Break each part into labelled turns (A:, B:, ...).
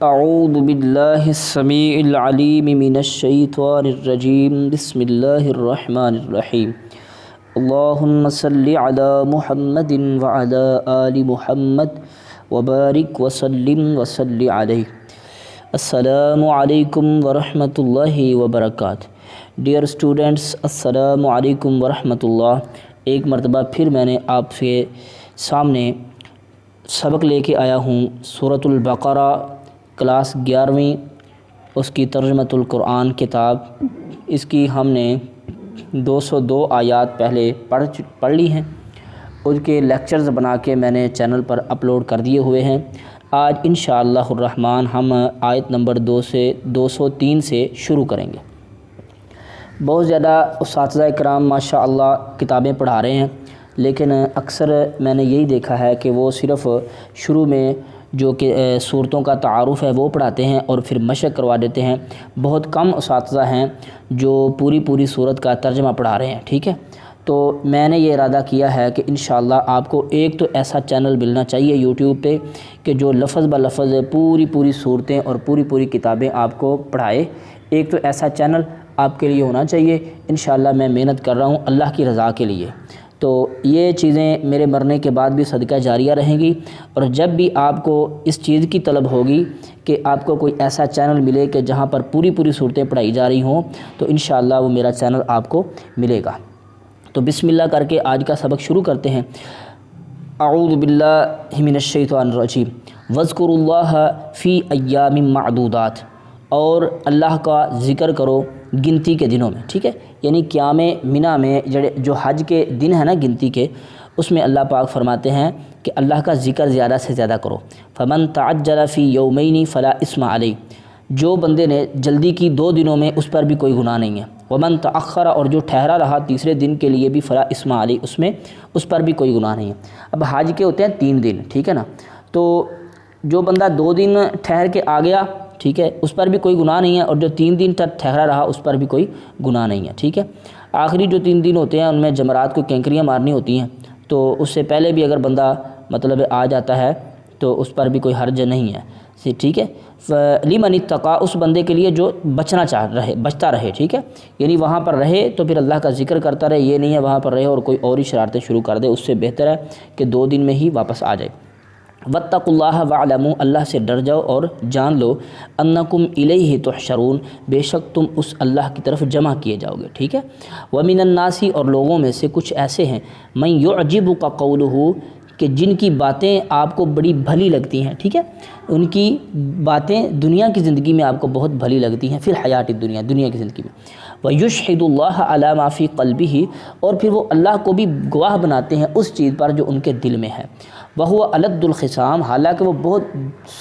A: اعوذ باللہ السمیع العلیم من الشیطان الرجیم بسم اللہ الرحمن الرحیم اللہم صلی علی محمد وعلی آل محمد وبارک وسلم وصلی علیہ۔ السلام علیکم ورحمۃ اللہ وبرکاتہ۔ ڈیئر اسٹوڈنٹس، السلام علیکم ورحمۃ اللہ۔ ایک مرتبہ پھر میں نے آپ کے سامنے سبق لے کے آیا ہوں سورۃ البقرہ کلاس 11ویں، اس کی ترجمۃ القرآن کتاب۔ اس کی ہم نے 202 آیات پہلے پڑھ لی ہیں، اس کے لیکچرز بنا کے میں نے چینل پر اپلوڈ کر دیے ہوئے ہیں۔ آج انشاءاللہ الرحمن ہم آیت نمبر 203 سے شروع کریں گے۔ بہت زیادہ اساتذہ کرام ماشاءاللہ کتابیں پڑھا رہے ہیں، لیکن اکثر میں نے یہی دیکھا ہے کہ وہ صرف شروع میں جو کہ صورتوں کا تعارف ہے وہ پڑھاتے ہیں اور پھر مشق کروا دیتے ہیں۔ بہت کم اساتذہ ہیں جو پوری صورت کا ترجمہ پڑھا رہے ہیں، ٹھیک ہے۔ تو میں نے یہ ارادہ کیا ہے کہ انشاءاللہ آپ کو ایک تو ایسا چینل ملنا چاہیے یوٹیوب پہ کہ جو لفظ بلفظ پوری صورتیں اور پوری کتابیں آپ کو پڑھائے۔ ایک تو ایسا چینل آپ کے لیے ہونا چاہیے۔ انشاءاللہ میں محنت کر رہا ہوں اللہ کی رضا کے لیے، تو یہ چیزیں میرے مرنے کے بعد بھی صدقہ جاریہ رہیں گی۔ اور جب بھی آپ کو اس چیز کی طلب ہوگی کہ آپ کو کوئی ایسا چینل ملے کہ جہاں پر پوری صورتیں پڑھائی جا رہی ہوں، تو انشاءاللہ وہ میرا چینل آپ کو ملے گا۔ تو بسم اللہ کر کے آج کا سبق شروع کرتے ہیں۔ اعوذ باللہ من الشیطان الرجیم واذکروا اللہ فی ایام معدودات، اور اللہ کا ذکر کرو گنتی کے دنوں میں، ٹھیک ہے۔ یعنی قیام منی میں جو حج کے دن ہیں نا گنتی کے، اس میں اللہ پاک فرماتے ہیں کہ اللہ کا ذکر زیادہ سے زیادہ کرو۔ فمن تعجل فی یومین فلا اثم علیہ، جو بندے نے جلدی کی 2 دنوں میں اس پر بھی کوئی گناہ نہیں ہے۔ ومن تأخر، اور جو ٹھہرا رہا تیسرے دن کے لیے بھی فلا اثم علیہ، اس پر بھی کوئی گناہ نہیں ہے۔ اب حج کے ہوتے ہیں 3 دن، ٹھیک ہے نا۔ تو جو بندہ 2 دن ٹھہر کے آ گیا، ٹھیک ہے، اس پر بھی کوئی گناہ نہیں ہے، اور جو 3 دن تک ٹھہرا رہا اس پر بھی کوئی گناہ نہیں ہے، ٹھیک ہے۔ آخری جو 3 دن ہوتے ہیں ان میں جمرات کو کینکریاں مارنی ہوتی ہیں، تو اس سے پہلے بھی اگر بندہ مطلب آ جاتا ہے تو اس پر بھی کوئی حرج نہیں ہے، ٹھیک ہے۔ لمن اتقى، اس بندے کے لیے جو بچتا رہے، ٹھیک ہے۔ یعنی وہاں پر رہے تو پھر اللہ کا ذکر کرتا رہے، یہ نہیں ہے وہاں پر رہے اور کوئی اور ہی شرارتیں شروع کر دے، اس سے بہتر ہے کہ 2 دن میں ہی واپس آ جائے۔ واتقوا اللہ واعلموا، اللہ سے ڈر جاؤ اور جان لو، انکم الیہ تحشرون، بے شک تم اس اللہ کی طرف جمع کیے جاؤ گے، ٹھیک ہے۔ ومن الناس، اور لوگوں میں سے کچھ ایسے ہیں، من یعجبک قولہ، کہ جن کی باتیں آپ کو بڑی بھلی لگتی ہیں، ٹھیک ہے۔ ان کی باتیں دنیا کی زندگی میں آپ کو بہت بھلی لگتی ہیں، فی الحیات الدنیا، دنیا کی زندگی میں۔ ویشہد اللہ علی ما فی قلبہ، اور پھر وہ اللہ کو بھی گواہ بناتے ہیں اس چیز پر جو ان کے دل میں ہے۔ وہو الد الخصام، حالانکہ وہ بہت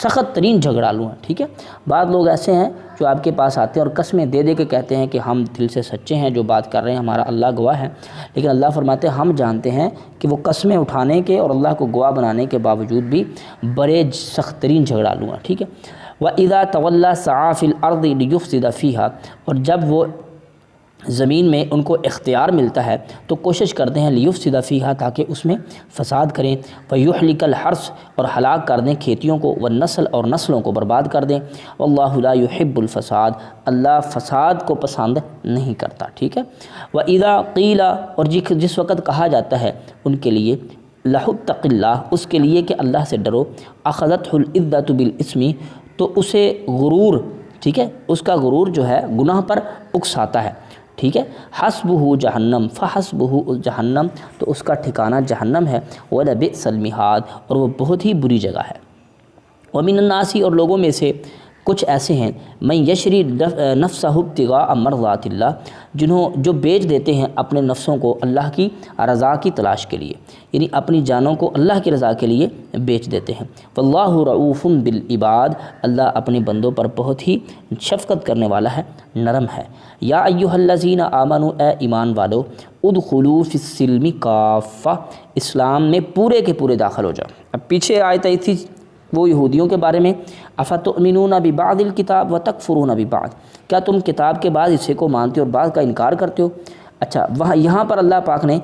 A: سخت ترین جھگڑالو ہیں، ٹھیک ہے۔ بعض لوگ ایسے ہیں جو آپ کے پاس آتے ہیں اور قسمیں دے کے کہتے ہیں کہ ہم دل سے سچے ہیں، جو بات کر رہے ہیں ہمارا اللہ گواہ ہے، لیکن اللہ فرماتے ہیں ہم جانتے ہیں کہ وہ قسمیں اٹھانے کے اور اللہ کو گواہ بنانے کے باوجود بھی بڑے سخت ترین جھگڑالو ہیں، ٹھیک ہے۔ وَإِذَا تَوَلَّى سَعَىٰ فِي الْأَرْضِ لِيُفْسِدَ فِيهَا، اور جب وہ زمین میں ان کو اختیار ملتا ہے تو کوشش کرتے ہیں لیفسد فیہا، تاکہ اس میں فساد کریں، ویہلک الحرث، اور ہلاک کر دیں کھیتیوں کو، والنسل، اور نسلوں کو برباد کر دیں، واللہ لا یحب الفساد، اللہ فساد کو پسند نہیں کرتا، ٹھیک ہے۔ وَإِذَا قِیلَ، اور جس وقت کہا جاتا ہے ان کے لیے، لَهُ اتَّقِ اللَّهُ، اس کے لیے کہ اللہ سے ڈرو، أَخَذَتْهُ الْعِزَّةُ بِالْإِثْمِ، تو اسے غرور، ٹھیک ہے، اس کا غرور جو ہے گناہ پر اکساتا ہے، ٹھیک ہے۔ حسبہ جہنم فحسبہ جہنم، تو اس کا ٹھکانہ جہنم ہے، وَلَبِئْسَ الْمِہاد، اور وہ بہت ہی بری جگہ ہے۔ وَمِنَ النَّاسِ، اور لوگوں میں سے کچھ ایسے ہیں، من یشری نفسہ ابتغاء مرضات اللہ، جو بیچ دیتے ہیں اپنے نفسوں کو اللہ کی رضا کی تلاش کے لیے، یعنی اپنی جانوں کو اللہ کی رضا کے لیے بیچ دیتے ہیں۔ واللہ رؤوف بالعباد، اللہ اپنے بندوں پر بہت ہی شفقت کرنے والا ہے، نرم ہے۔ یا ایھا الذین آمنوا، اے ایمان والو، ادخلوا فی السلم کافہ، اسلام میں پورے کے پورے داخل ہو جاؤ۔ اب پیچھے آیت آئی تھی وہ یہودیوں کے بارے میں، افتؤمنون ببعض الکتاب وتکفرون ببعض، کیا تم کتاب کے بعض حصے کو مانتے ہو اور بعض کا انکار کرتے ہو؟ اچھا، یہاں پر اللہ پاک نے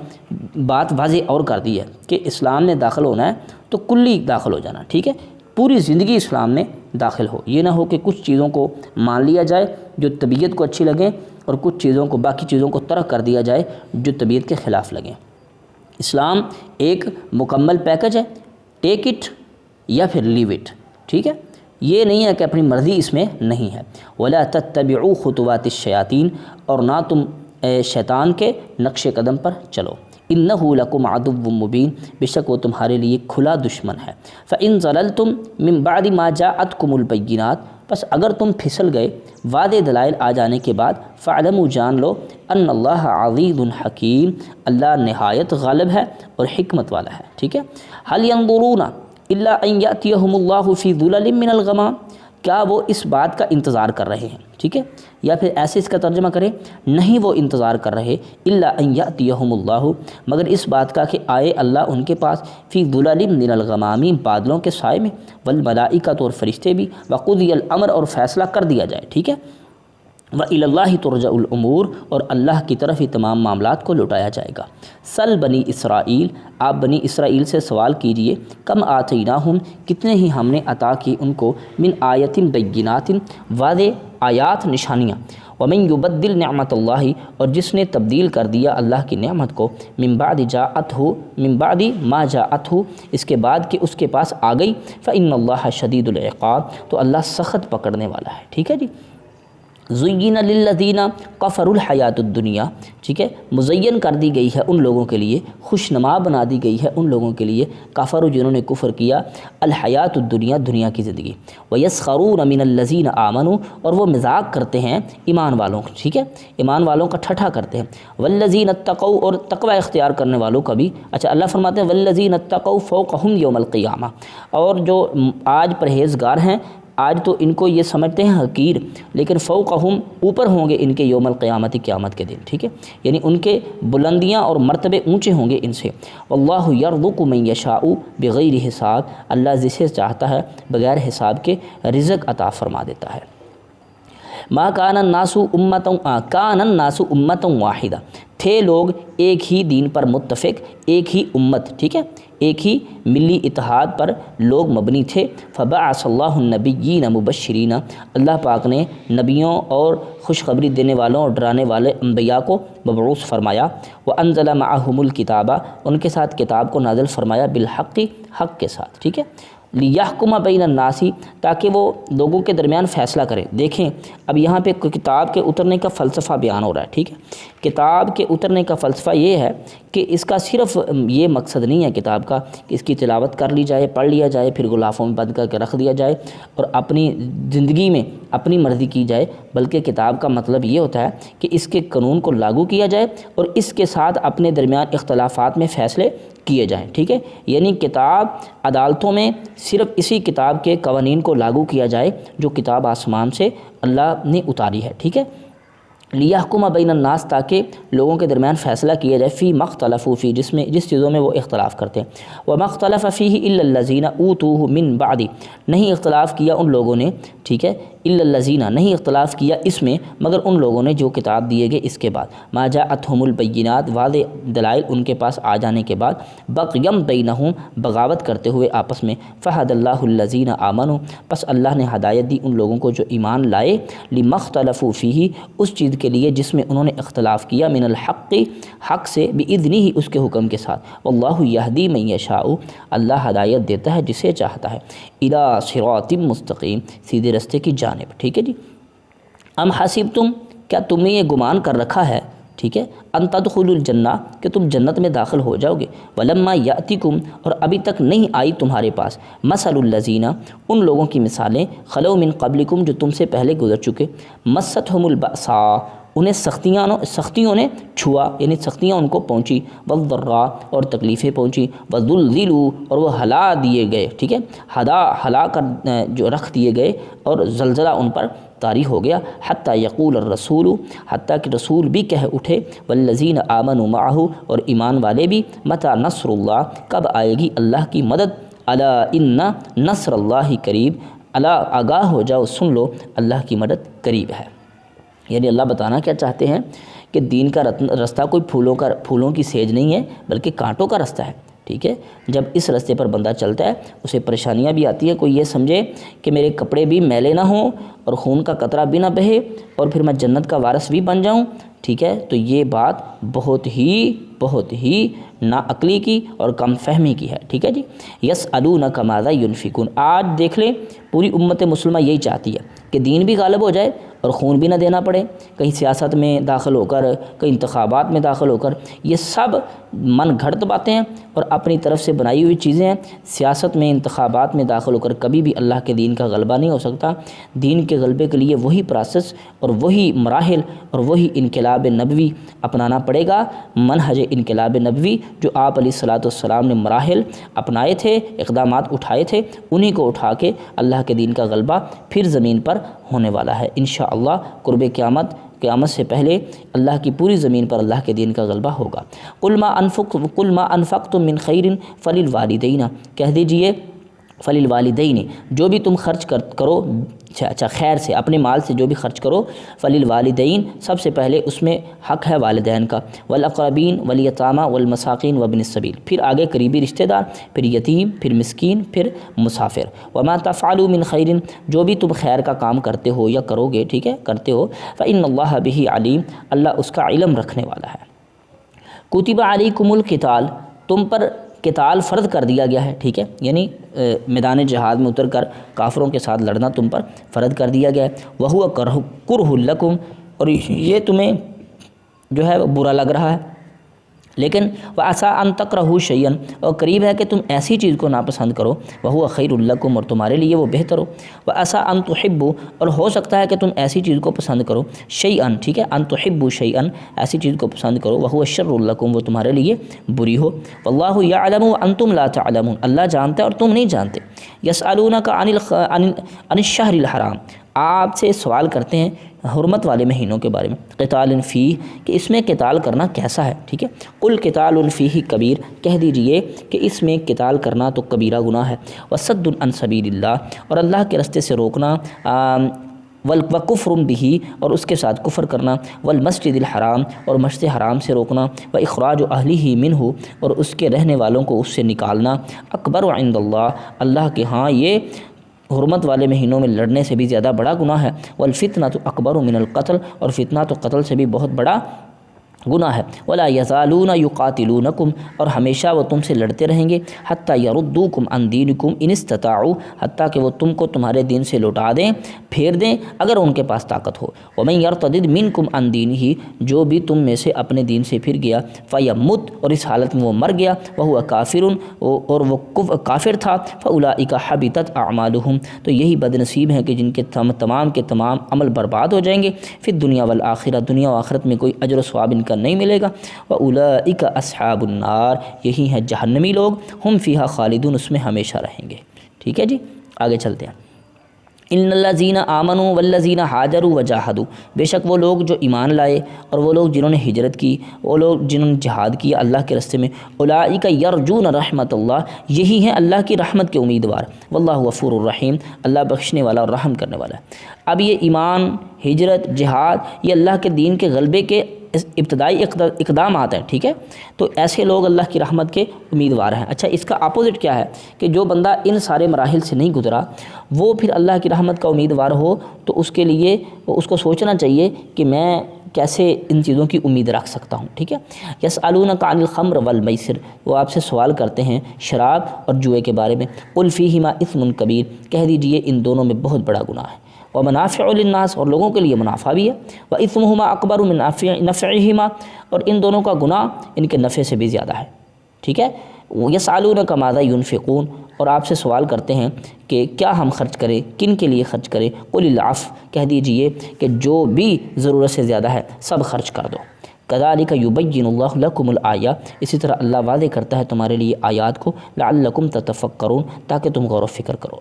A: بات واضح اور کر دی ہے کہ اسلام میں داخل ہونا ہے تو کلی داخل ہو جانا، ٹھیک ہے، پوری زندگی اسلام میں داخل ہو۔ یہ نہ ہو کہ کچھ چیزوں کو مان لیا جائے جو طبیعت کو اچھی لگیں اور کچھ چیزوں کو باقی چیزوں کو ترک کر دیا جائے جو طبیعت کے خلاف لگیں۔ اسلام ایک مکمل پیکج ہے، ٹیک اٹ یا پھر لیو اٹ، ٹھیک ہے؟ یہ نہیں ہے کہ اپنی مرضی اس میں نہیں ہے۔ ولا تتبعوا خطوات الشیاطین، اور نہ تم شیطان کے نقش قدم پر چلو۔ انہ لکم عدو مبین، بے شک وہ تمہارے لیے کھلا دشمن ہے۔ فإن ضللتم من بعد ما جاءتکم البینات، بس اگر تم پھسل گئے واضح دلائل آ جانے کے بعد، فاعلموا جان لو ان اللہ عزیز حکیم، اللہ نہایت غالب ہے اور حکمت والا ہے، ٹھیک ہے؟ هل ينظرون الا ان یأتیہم اللہ فی ظلل من الغمام، کیا وہ اس بات کا انتظار کر رہے ہیں، ٹھیک ہے؟ یا پھر ایسے اس کا ترجمہ کریں، نہیں وہ انتظار کر رہے الا ان یأتیہم اللہ، مگر اس بات کا کہ آئے اللہ ان کے پاس، فی ظلل من الغمام، بادلوں کے سائے میں، والملائکۃ اور فرشتے بھی، وقضی الامر اور فیصلہ کر دیا جائے، ٹھیک ہے؟ وَإِلَى اللَّهِ تُرْجَعُ الْأُمُورُ، اور اللہ کی طرف ہی تمام معاملات کو لوٹایا جائے گا۔ سل بنی اسرائیل، آپ بنی اسرائیل سے سوال کیجئے، کم آتیناہم، کتنے ہی ہم نے عطا کی ان کو، من آیت بینات، واضح آیات نشانیاں، ومن یبدل نعمت اللہ، اور جس نے تبدیل کر دیا اللہ کی نعمت کو، من بعد ما جاءتہ، اس کے بعد کہ اس کے پاس آ گئی، فإن اللہ شدید العقاب، تو اللہ سخت پکڑنے والا ہے، ٹھیک ہے جی؟ زین للذین کفروا الحیات الدنیا، ٹھیک ہے؟ مزین کر دی گئی ہے ان لوگوں کے لیے، خوشنما بنا دی گئی ہے ان لوگوں کے لیے، کفروا جنہوں نے کفر کیا، الحیات الدنیا، دنیا کی زندگی، ویسخرون من الذین آمنوا، اور وہ مذاق کرتے ہیں ایمان والوں کو، ٹھیک ہے؟ ایمان والوں کا ٹھٹھا کرتے ہیں، والذین اتقوا، اور تقوی اختیار کرنے والوں کا بھی۔ اچھا، اللہ فرماتے ہیں والذین اتقوا فوقہم یوم القیامہ، اور جو آج پرہیزگار ہیں آج تو ان کو یہ سمجھتے ہیں حقیر، لیکن فوقہم، اوپر ہوں گے ان کے یوم القیامت، قیامت کے دن، ٹھیک ہے؟ یعنی ان کے بلندیاں اور مرتبے اونچے ہوں گے ان سے۔ واللہ یرزق من یشاء بغیر حساب، اللہ جسے چاہتا ہے بغیر حساب کے رزق عطا فرما دیتا ہے۔ ما کان الناس امۃ واحدہ، تھے لوگ ایک ہی دین پر متفق، ایک ہی امت، ٹھیک ہے؟ ایک ہی ملی اتحاد پر لوگ مبنی تھے۔ فبعث اللہ النبیین مبشرین، اللہ پاک نے نبیوں اور خوشخبری دینے والوں اور ڈرانے والے انبیاء کو مبعوث فرمایا۔ وانزل معہم الکتاب، ان کے ساتھ کتاب کو نازل فرمایا، بالحق، حق کے ساتھ، ٹھیک ہے؟ لیحکم بین الناس، تاکہ وہ لوگوں کے درمیان فیصلہ کرے۔ دیکھیں اب یہاں پہ کتاب کے اترنے کا فلسفہ بیان ہو رہا ہے، ٹھیک ہے؟ کتاب کے اترنے کا فلسفہ یہ ہے کہ اس کا صرف یہ مقصد نہیں ہے کتاب کا کہ اس کی تلاوت کر لی جائے، پڑھ لیا جائے، پھر غلافوں میں بند کر کے رکھ دیا جائے اور اپنی زندگی میں اپنی مرضی کی جائے، بلکہ کتاب کا مطلب یہ ہوتا ہے کہ اس کے قانون کو لاگو کیا جائے اور اس کے ساتھ اپنے درمیان اختلافات میں فیصلے کیے جائیں، ٹھیک ہے؟ یعنی کتاب عدالتوں میں صرف اسی کتاب کے قوانین کو لاگو کیا جائے جو کتاب آسمان سے اللہ نے اتاری ہے، ٹھیک ہے؟ لیحکم بین الناس، تاکہ لوگوں کے درمیان فیصلہ کیا جائے، فی مختلفوا فی، جس چیزوں میں وہ اختلاف کرتے ہیں۔ وما اختلف فیہ الا الذین اوتوہ من بعد، نہیں اختلاف کیا ان لوگوں نے، ٹھیک ہے؟ الا الذین، نہیں اختلاف کیا اس میں مگر ان لوگوں نے جو کتاب دیے گئے اس کے بعد، ما جاءتہم البینات، واضح دلائل ان کے پاس آ جانے کے بعد، بغیم بینہم، بغاوت کرتے ہوئے آپس میں، فہد اللہ الذین آمنوا، پس اللہ نے ہدایت دی ان لوگوں کو جو ایمان لائے، لما اختلفوا فیہ، اس چیز کے لیے جس میں انہوں نے اختلاف کیا، من الحق، حق سے، باذنہ، اس کے حکم کے ساتھ، واللہ یہدی من یشاء، اللہ ہدایت دیتا ہے جسے چاہتا ہے، الی صراط مستقیم، سیدھے راستے کی جانب، ٹھیک ہے جی؟ ام حسبتم، کیا تم نے یہ گمان کر رکھا ہے، ٹھیک ہے؟ ان تدخلوا الجنہ، کہ تم جنت میں داخل ہو جاؤ گے، ولما یاتکم، اور ابھی تک نہیں آئی تمہارے پاس، مثل الذین، ان لوگوں کی مثالیں، خلو من قبلکم، جو تم سے پہلے گزر چکے، مستہم البأساء، انہیں سختیوں نے چھوا، یعنی سختیاں ان کو پہنچی، والضراء، اور تکلیفیں پہنچی، وذللوا، اور وہ ہلا دیے گئے، ٹھیک ہے؟ ہلا کر جو رکھ دیے گئے اور زلزلہ ان پر طاری ہو گیا، حتی یقول الرسول، حتیٰ کہ رسول بھی کہہ اٹھے، والذین آمنوا معہ، اور ایمان والے بھی، متی نصر اللہ، کب آئے گی اللہ کی مدد، الا ان نصر اللہ قریب، الا آگاہ ہو جاؤ، سن لو، اللہ کی مدد قریب ہے۔ یعنی اللہ بتانا کیا چاہتے ہیں کہ دین کا راستہ کوئی پھولوں کی سیج نہیں ہے بلکہ کانٹوں کا راستہ ہے، ٹھیک ہے، جب اس راستے پر بندہ چلتا ہے اسے پریشانیاں بھی آتی ہیں، کوئی یہ سمجھے کہ میرے کپڑے بھی میلے نہ ہوں اور خون کا قطرہ بھی نہ بہے اور پھر میں جنت کا وارث بھی بن جاؤں، ٹھیک ہے، تو یہ بات بہت ہی ناعقلی کی اور کم فہمی کی ہے، ٹھیک ہے جی۔ یسألونک ماذا ینفقون، آج دیکھ لیں پوری امت مسلمہ یہی چاہتی ہے کہ دین بھی غالب ہو جائے اور خون بھی نہ دینا پڑے، کہیں سیاست میں داخل ہو کر، کہیں انتخابات میں داخل ہو کر، یہ سب من گھڑت باتیں ہیں اور اپنی طرف سے بنائی ہوئی چیزیں ہیں۔ سیاست میں، انتخابات میں داخل ہو کر کبھی بھی اللہ کے دین کا غلبہ نہیں ہو سکتا۔ دین کے غلبے کے لیے وہی پروسیس اور وہی مراحل اور وہی انقلاب نبوی اپنانا پڑے گا، منہج انقلاب نبوی جو آپ علیہ الصلوۃ والسلام نے مراحل اپنائے تھے، اقدامات اٹھائے تھے، انہی کو اٹھا کے اللہ کے دین کا غلبہ پھر زمین پر ہونے والا ہے انشاءاللہ۔ قرب قیامت سے پہلے اللہ کی پوری زمین پر اللہ کے دین کا غلبہ ہوگا۔ قل ما انفقتم من خیر فللوالدین، کہہ دیجئے فللوالدین، جو بھی تم خرچ کرو، اچھا خیر سے، اپنے مال سے جو بھی خرچ کرو، فللوالدین سب سے پہلے اس میں حق ہے والدین کا، والاقربین والیتامى والمساکین وابن السبیل، پھر آگے قریبی رشتہ دار، پھر یتیم، پھر مسکین، پھر مسافر۔ وما تفعلوا من خیر، جو بھی تم خیر کا کام کرتے ہو یا کرو گے، ٹھیک ہے، کرتے ہو، فإن اللہ بہ علیم، اللہ اس کا علم رکھنے والا ہے۔ کتب علیکم القتال، تم پر قتال فرض کر دیا گیا ہے، ٹھیک ہے، یعنی میدان جہاد میں اتر کر کافروں کے ساتھ لڑنا تم پر فرض کر دیا گیا ہے۔ وہو کرہ لکم، اور یہ تمہیں جو ہے برا لگ رہا ہے، لیکن وعسیٰ ان تکرہوا شیئا، اور قریب ہے کہ تم ایسی چیز کو ناپسند کرو، وہو خیر لکم، اور تمہارے لیے وہ بہتر ہو، وعسیٰ ان تحبوا، اور ہو سکتا ہے کہ تم ایسی چیز کو پسند کرو، شیئا، ٹھیک ہے، ان تحبوا شیئا، ایسی چیز کو پسند کرو، وہو شر لکم، وہ تمہارے لیے بری ہو، واللہ یعلم وانتم لا تعلمون، اللہ جانتا ہے اور تم نہیں جانتے۔ یسألونک عن الشہر الحرام، آپ سے سوال کرتے ہیں حرمت والے مہینوں کے بارے میں، قتال فیہ، کہ اس میں قتال کرنا کیسا ہے، ٹھیک ہے، قل قتال فیہ کبیر، کہہ دیجئے کہ اس میں قتال کرنا تو کبیرہ گناہ ہے، وصد عن سبیل اللہ، اور اللہ کے راستے سے روکنا، وکفر بہ، اور اس کے ساتھ کفر کرنا، والمسجد الحرام، اور مسجد حرام سے روکنا، واخراج اہلہ منہ، اور اس کے رہنے والوں کو اس سے نکالنا، اکبر عند اللہ، اللہ کے ہاں یہ حرمت والے مہینوں میں لڑنے سے بھی زیادہ بڑا گناہ ہے، والفتنۃ اکبر من القتل، اور فتنہ تو قتل سے بھی بہت بڑا گناہ ہے، ولا یزالون یقاتلونکم، اور ہمیشہ وہ تم سے لڑتے رہیں گے، حتی یردوکم عن دینکم ان استطاعوا، حتیٰ کہ وہ تم کو تمہارے دین سے لوٹا دیں، پھیر دیں، اگر ان کے پاس طاقت ہو۔ ومن یرتدد منکم عن دینہ، جو بھی تم میں سے اپنے دین سے پھر گیا، فیمت، اور اس حالت میں وہ مر گیا، وہو کافر، اور وہ کافر تھا، فاولئک حبطت اعمالہم، تو یہی بد نصیب ہیں کہ جن کے تمام کے تمام عمل برباد ہو جائیں گے، فی الدنیا والآخرہ، دنیا و آخرت میں کوئی اجر و ثواب ان کا نہیں ملے گا، وَأُولَئِكَ أَصْحَابُ النَّارِ، یہی ہیں جہنمی لوگ، ہم فیہا خالدون، اس میں ہمیشہ رہیں گے، ٹھیک ہے جی، آگے چلتے ہیں۔ ان الذین آمنوا والذین ہاجروا وجاہدوا، بے شک وہ لوگ جو ایمان لائے اور وہ لوگ جنہوں نے ہجرت کی، وہ لوگ جنہوں نے جہاد کیا اللہ کے راستے میں، اولئک یرجون رحمت اللہ، یہی ہیں اللہ کی رحمت کے امیدوار، واللہ غفور الرحیم، اللہ بخشنے والا اور رحم کرنے والا ہے۔ اب یہ ایمان، ہجرت، جہاد، یہ اللہ کے دین کے غلبے کے ابتدائی اقدامات ہیں، ٹھیک ہے، تو ایسے لوگ اللہ کی رحمت کے امیدوار ہیں۔ اچھا، اس کا اپوزٹ کیا ہے کہ جو بندہ ان سارے مراحل سے نہیں گزرا، وہ پھر اللہ کی رحمت کا امیدوار ہو، تو اس کے لیے اس کو سوچنا چاہیے کہ میں کیسے ان چیزوں کی امید رکھ سکتا ہوں، ٹھیک ہے۔ یسألونک عن الخمر والمیسر، وہ آپ سے سوال کرتے ہیں شراب اور جوئے کے بارے میں، قل فیہما اثم کبیر، کہہ دیجئے ان دونوں میں بہت بڑا گناہ ہے، ومنافع للناس، اور لوگوں کے لیے منافع بھی ہے، واثمہما اکبر من نفعہما، اور ان دونوں کا گناہ ان کے نفع سے بھی زیادہ ہے، ٹھیک ہے۔ یسألونک ماذا ینفقون، اور آپ سے سوال کرتے ہیں کہ کیا ہم خرچ کریں، کن کے لیے خرچ کریں، قل العفو، کہہ دیجئے کہ جو بھی ضرورت سے زیادہ ہے سب خرچ کر دو، کذالک یبین اللہ لکم الآیہ، اسی طرح اللہ واضح کرتا ہے تمہارے لیے آیات کو، لعلکم تتفکرون، تاکہ تم غور و فکر کرو۔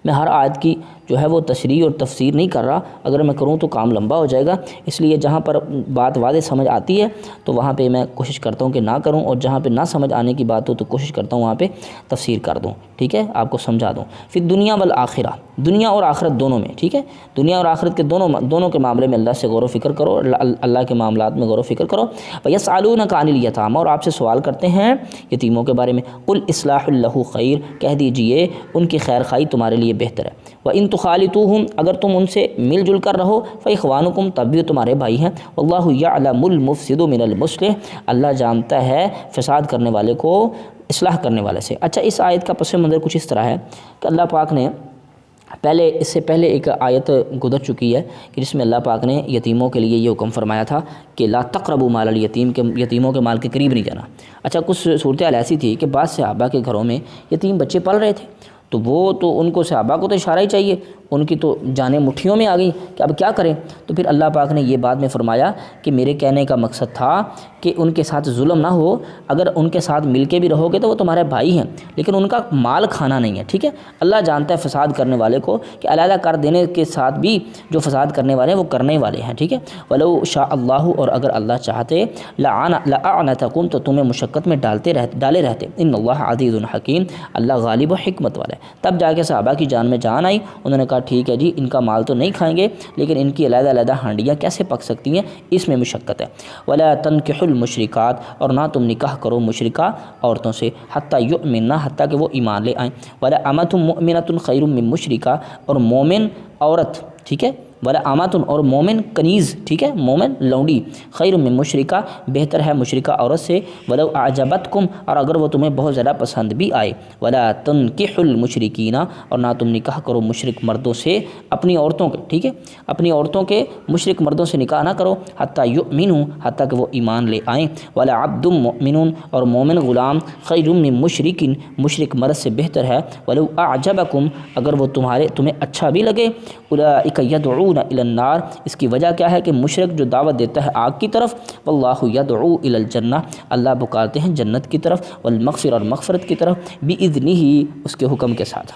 A: میں ہر آیت کی جو ہے وہ تشریح اور تفسیر نہیں کر رہا، اگر میں کروں تو کام لمبا ہو جائے گا، اس لیے جہاں پر بات واضح سمجھ آتی ہے تو وہاں پہ میں کوشش کرتا ہوں کہ نہ کروں، اور جہاں پہ نہ سمجھ آنے کی بات ہو تو کوشش کرتا ہوں وہاں پہ تفسیر کر دوں، ٹھیک ہے، آپ کو سمجھا دوں۔ پھر دنیا والآخرہ، دنیا اور آخرت دونوں میں، ٹھیک ہے، دنیا اور آخرت کے دونوں کے معاملے میں اللہ سے غور و فکر کرو، اللہ کے معاملات میں غور و فکر کرو۔ وَيَسْأَلُونَكَ عَنِ الْيَتَامَى، اور آپ سے سوال کرتے ہیں یتیموں کے بارے میں، قُلْ إِصْلَاحٌ لَهُ خَيْرٌ، کہہ دیجئے ان کی خیر خواہی تمہارے لیے بہتر ہے۔ وَإِن تُخَالِطُوهُمْ، اگر تم ان سے مل جل کر رہو، فَإِخْوَانُكُمْ، تب بھی تمہارے بھائی ہیں۔ وَاللَّهُ يَعْلَمُ الْمُفْسِدُ مِنَ الْمُصْلِحِ، اللہ جانتا ہے فساد کرنے والے کو اصلاح کرنے والے سے۔ اچھا، اس آیت کا پس منظر کچھ اس طرح ہے کہ اللہ پاک نے اس سے پہلے ایک آیت گزر چکی ہے کہ جس میں اللہ پاک نے یتیموں کے لیے یہ حکم فرمایا تھا کہ لا تقربوا مال الیتیم، کہ یتیموں کے مال کے قریب نہیں جانا۔ اچھا، کچھ صورتحال ایسی تھی کہ بعض صحابہ کے گھروں میں یتیم بچے پل رہے تھے، تو وہ تو ان کو صحابہ کو تو اشارہ ہی چاہیے، ان کی تو جانیں مٹھیوں میں آ گئی کہ اب کیا کریں۔ تو پھر اللہ پاک نے یہ بات میں فرمایا کہ میرے کہنے کا مقصد تھا کہ ان کے ساتھ ظلم نہ ہو، اگر ان کے ساتھ مل کے بھی رہو گے تو وہ تمہارے بھائی ہیں، لیکن ان کا مال کھانا نہیں ہے، ٹھیک ہے۔ اللہ جانتا ہے فساد کرنے والے کو کہ علیحدہ کر دینے کے ساتھ بھی جو فساد کرنے والے ہیں وہ کرنے والے ہیں، ٹھیک ہے۔ وَلَوْ شَاءَ اللَّهُ، اور اگر اللہ چاہتے، لَأَعْنَتَكُمْ، تو تمہیں مشقت میں ڈالے رہتے۔ ان اللہ عزیز حکیم، اللہ غالب و حکمت والا ہے۔ تب جا کے صحابہ کی جان میں جان آئی، انہوں نے کہا ٹھیک ہے جی، ان کا مال تو نہیں کھائیں گے، لیکن ان کی علیحدہ علیحدہ ہانڈیاں کیسے پک سکتی ہیں، اس میں مشقت ہے۔ وَلَا تَنْكِحُوا الْمُشْرِكَاتِ، اور نہ تم نکاح کرو مشرکہ عورتوں سے، حتیٰ یؤمنن، حتیٰ کہ وہ ایمان لے آئیں۔ وَلَا أَمَةٌ مُؤْمِنَةٌ خَيْرٌ مِّن مُشْرِكَةٍ، اور مومن عورت، ٹھیک ہے، ولا آماتن، اور مومن کنیز، ٹھیک ہے، مومن لونڈی، خیر من مشرکہ، بہتر ہے مشرکہ عورت سے، ولو اعجبتکم، اور اگر وہ تمہیں بہت زیادہ پسند بھی آئے، ولا تنکحوا المشرکین، اور نہ تم نکاح کرو مشرک مردوں سے، اپنی عورتوں کے، ٹھیک ہے، اپنی عورتوں کے مشرک مردوں سے نکاح نہ کرو، حتیٰ یؤمنوا، حتیٰ کہ وہ ایمان لے آئیں، ولا عبد مؤمن، اور مومن غلام، خیر من مشرک، مشرک مرد سے بہتر ہے، ولو اعجبکم، اگر وہ تمہیں اچھا بھی لگے، اولئک یدعون الی النار، اس کی وجہ کیا ہے کہ مشرک جو دعوت دیتا ہے آگ کی طرف، واللہ یدعو الی الجنہ، اللہ پکارتے ہیں جنت کی طرف، والمغفرہ، اور مغفرت کی طرف، باذنہ، اس کے حکم کے ساتھ۔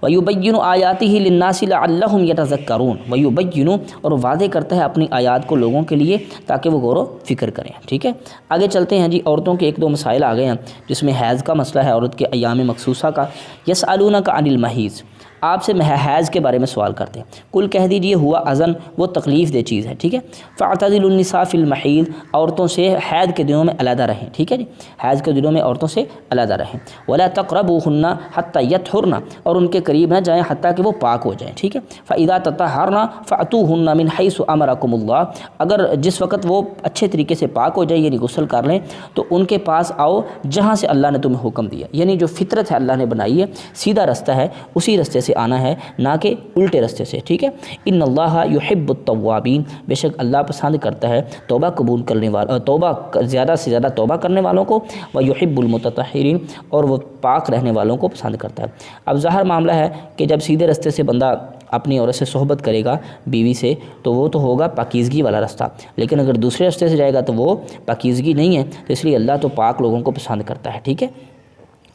A: وَيُبَيِّنُ آیَاتِهِ لِلنَّاسِ لَعَلَّهُمْ يَتَذَكَّرُونَ، وَيُبَيِّنُ، اور واضح کرتا ہے اپنی آیات کو لوگوں کے لیے تاکہ وہ غور و فکر کریں، ٹھیک ہے۔ آگے چلتے ہیں جی، عورتوں کے ایک دو مسائل آ گئے ہیں، جس میں حیض کا مسئلہ ہے، عورت کے ایام مخصوصہ کا۔ یسألونک عن المحیض، آپ سے حیض کے بارے میں سوال کرتے ہیں، کل کہہ دیجئے ہوا اذن، وہ تکلیف دہ چیز ہے، ٹھیک ہے۔ فاعتزلوا النساء فی المحیض، عورتوں سے حیض کے دنوں میں علیحدہ رہیں، ٹھیک ہے جی، حیض کے دنوں میں عورتوں سے علیحدہ رہیں۔ ولا تقربوهن حتى يطهرن، اور ان کے قریب نہ جائیں حتیٰ کہ وہ پاک ہو جائیں، ٹھیک ہے۔ فاذا تطہرن فاتوهن من حيث امركم اللہ، اگر جس وقت وہ اچھے طریقے سے پاک ہو جائیں، یعنی غسل کر لیں، تو ان کے پاس آؤ جہاں سے اللہ نے تمہیں حکم دیا، یعنی جو فطرت ہے اللہ نے بنائی ہے، سیدھا رستہ ہے، اسی رستے سے آنا ہے، نہ کہ الٹے رستے سے، ٹھیک ہے۔ ان اللہ یحب التوابین، بے شک اللہ پسند کرتا ہے توبہ قبول کرنے والوں، توبہ زیادہ سے زیادہ توبہ کرنے والوں کو، ویحب المتطہرین، اور وہ پاک رہنے والوں کو پسند کرتا ہے۔ اب ظاہر معاملہ ہے کہ جب سیدھے رستے سے بندہ اپنی عورت سے صحبت کرے گا، بیوی سے، تو وہ تو ہوگا پاکیزگی والا رستہ، لیکن اگر دوسرے رستے سے جائے گا تو وہ پاکیزگی نہیں ہے، تو اس لیے اللہ تو پاک لوگوں کو پسند کرتا ہے، ٹھیک ہے۔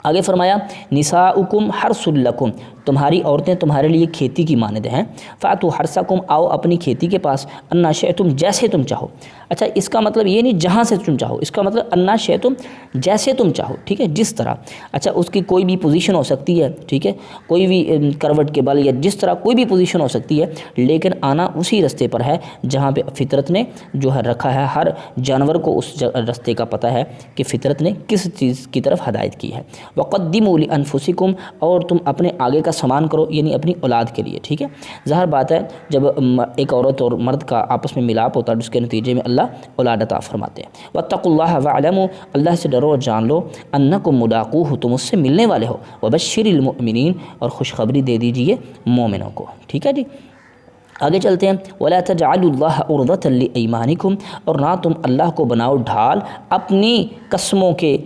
A: آگے فرمایا نساؤکم حرث لکم، تمہاری عورتیں تمہارے لیے کھیتی کی مانند ہیں، فاتوا حرثکم، آؤ اپنی کھیتی کے پاس، انا شئتم، جیسے تم چاہو۔ اچھا، اس کا مطلب یہ نہیں جہاں سے تم چاہو، اس کا مطلب انا شئتم، جیسے تم چاہو، ٹھیک ہے، جس طرح۔ اچھا، اس کی کوئی بھی پوزیشن ہو سکتی ہے، ٹھیک ہے، کوئی بھی کروٹ کے بل یا جس طرح کوئی بھی پوزیشن ہو سکتی ہے، لیکن آنا اسی رستے پر ہے جہاں پہ فطرت نے جو ہے رکھا ہے۔ ہر جانور کو اس رستے کا پتہ ہے کہ فطرت نے کس چیز کی طرف ہدایت کی ہے۔ وقدموا لانفسکم، اور تم اپنے آگے کا سامان کرو، یعنی اپنی اولاد کے لیے، ٹھیک ہے۔ ظاہر بات ہے جب ایک عورت اور مرد کا آپس میں ملاپ ہوتا ہے، اس کے نتیجے میں اللہ اولاد عطا فرماتے ہیں۔ واتقوا اللہ واعلموا، اللہ سے ڈرو اور جان لو، انکم ملاقوہ، تم اس سے ملنے والے ہو، وبشر المؤمنین، اور خوشخبری دے دیجئے مومنوں کو، ٹھیک ہے جی۔ آگے چلتے ہیں، ولا تجعلوا اللہ عرضة لایمانکم، اور نہ تم اللہ کو بناؤ ڈھال اپنی قسموں کے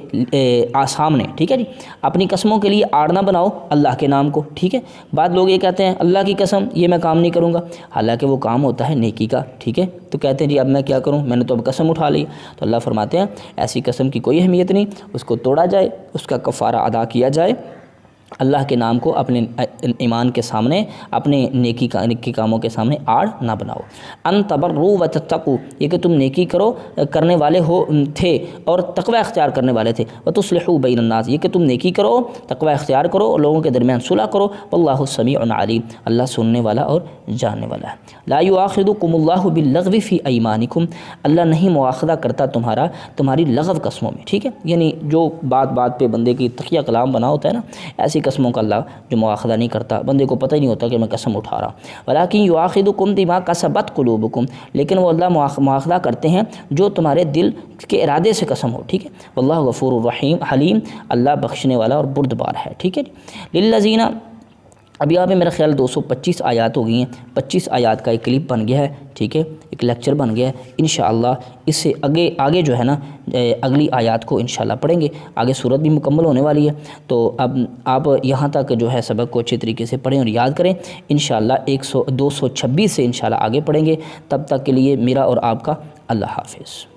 A: سامنے، ٹھیک ہے جی، اپنی قسموں کے لیے آڑ نہ بناؤ اللہ کے نام کو، ٹھیک ہے۔ بعض لوگ یہ کہتے ہیں اللہ کی قسم یہ میں کام نہیں کروں گا، حالانکہ وہ کام ہوتا ہے نیکی کا، ٹھیک ہے، تو کہتے ہیں جی اب میں کیا کروں، میں نے تو اب قسم اٹھا لی، تو اللہ فرماتے ہیں ایسی قسم کی کوئی اہمیت نہیں، اس کو توڑا جائے، اس کا کفارہ ادا کیا جائے،
B: اللہ کے نام کو اپنے ایمان کے سامنے، اپنے نیکی کاموں کے سامنے آڑ نہ بناؤ۔ ان تبروا وتتقوا، یہ کہ تم نیکی کرنے والے تھے اور تقوی اختیار کرنے والے تھے۔ وتصلحوا بین الناس، یہ کہ تم نیکی کرو، تقوی اختیار کرو اور لوگوں کے درمیان صلح کرو۔ واللہ سمیع علیم، اللہ سننے والا اور جاننے والا ہے۔ لا یؤاخذکم اللہ باللغو فی ایمانکم، اللہ نہیں مواخذہ کرتا تمہاری لغو قسموں میں، ٹھیک ہے، یعنی جو بات بات پہ بندے کی تقیہ کلام بنا ہوتا ہے نا، ایسی قسموں کا اللہ جو مواخذہ نہیں کرتا، بندے کو پتہ ہی نہیں ہوتا کہ میں قسم اٹھا رہا ہوں۔ ولیکن یؤاخذکم بما کسبت قلوبکم، لیکن وہ اللہ مواخذہ کرتے ہیں جو تمہارے دل کے ارادے سے قسم ہو، ٹھیک ہے۔ واللہ غفور الرحیم حلیم، اللہ بخشنے والا اور بردبار ہے، ٹھیک ہے۔ للذین، اب یہاں پہ میرا خیال 225 آیات ہو گئی ہیں، 25 آیات کا ایک کلپ بن گیا ہے، ٹھیک ہے، ایک لیکچر بن گیا ہے۔ انشاءاللہ اس سے آگے جو ہے نا اگلی آیات کو انشاءاللہ پڑھیں گے، آگے سورت بھی مکمل ہونے والی ہے، تو اب آپ یہاں تک جو ہے سبق کو اچھے طریقے سے پڑھیں اور یاد کریں۔ انشاءاللہ 226 سے انشاءاللہ آگے پڑھیں گے، تب تک کے لیے میرا اور آپ کا اللہ حافظ۔